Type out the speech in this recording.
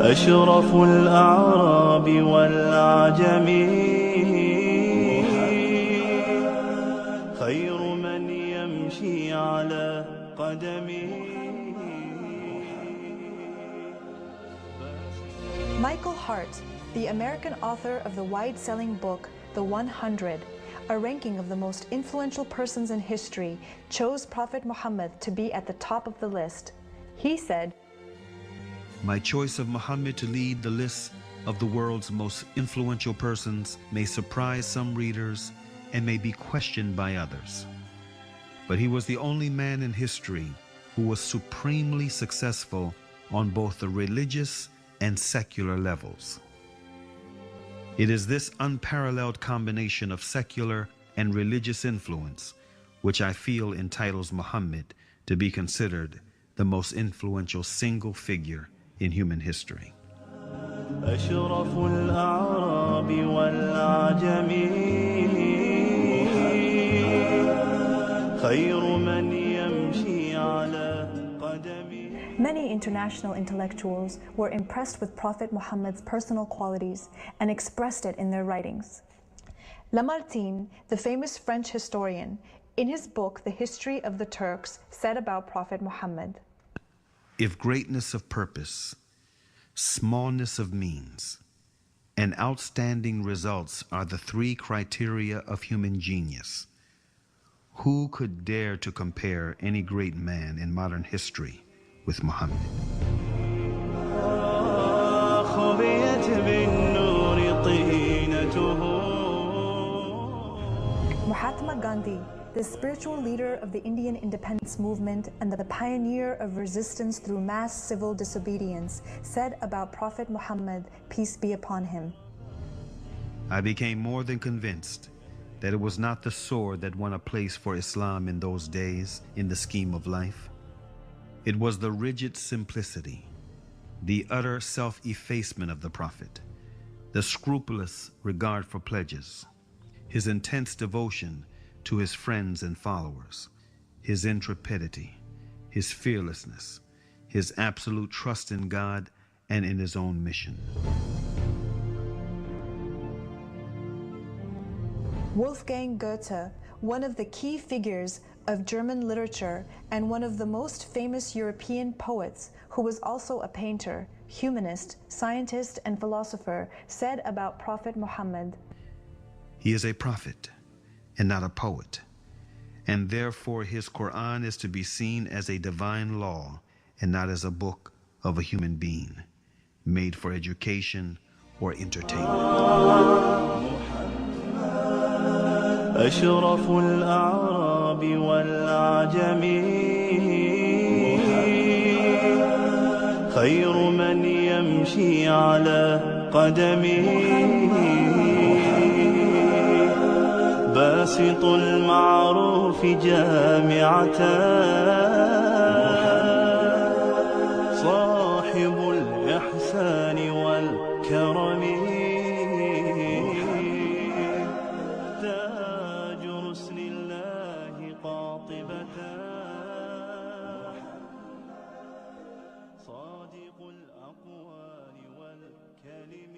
أشرف الأعراب والعجم خير من يمشي على قدمه. Michael Hart, the American author of the wide-selling book The 100, a ranking of the most influential persons in history, chose Prophet Muhammad to be at the top of the list. He said, "My choice of Muhammad to lead the list of the world's most influential persons may surprise some readers and may be questioned by others. But he was the only man in history who was supremely successful on both the religious and secular levels. It is this unparalleled combination of secular and religious influence which I feel entitles Muhammad to be considered the most influential single figure in human history." أشرف الأعراب والعجم خير من يمشي على قدمه. Many international intellectuals were impressed with Prophet Muhammad's personal qualities and expressed it in their writings. Lamartine, the famous French historian, in his book The History of the Turks, said about Prophet Muhammad, "If greatness of purpose, smallness of means, and outstanding results are the three criteria of human genius, who could dare to compare any great man in modern history with Muhammad?" Mahatma Gandhi, the spiritual leader of the Indian independence movement and the pioneer of resistance through mass civil disobedience, said about Prophet Muhammad, peace be upon him, "I became more than convinced that it was not the sword that won a place for Islam in those days in the scheme of life. It was the rigid simplicity, the utter self-effacement of the Prophet, the scrupulous regard for pledges, his intense devotion to his friends and followers, his intrepidity, his fearlessness, his absolute trust in God and in his own mission." Wolfgang Goethe, one of the key figures of German literature and one of the most famous European poets, who was also a painter, humanist, scientist, and philosopher, said about Prophet Muhammad, "He is a prophet and not a poet, and therefore his Quran is to be seen as a divine law and not as a book of a human being, made for education or entertainment." أشرف الأعراب والعجم خير من يمشي على قدمه باسط المعروف جامعة صاحب الإحسان والكرم تاج رسل الله قاطبة صادق الأقوال والكلم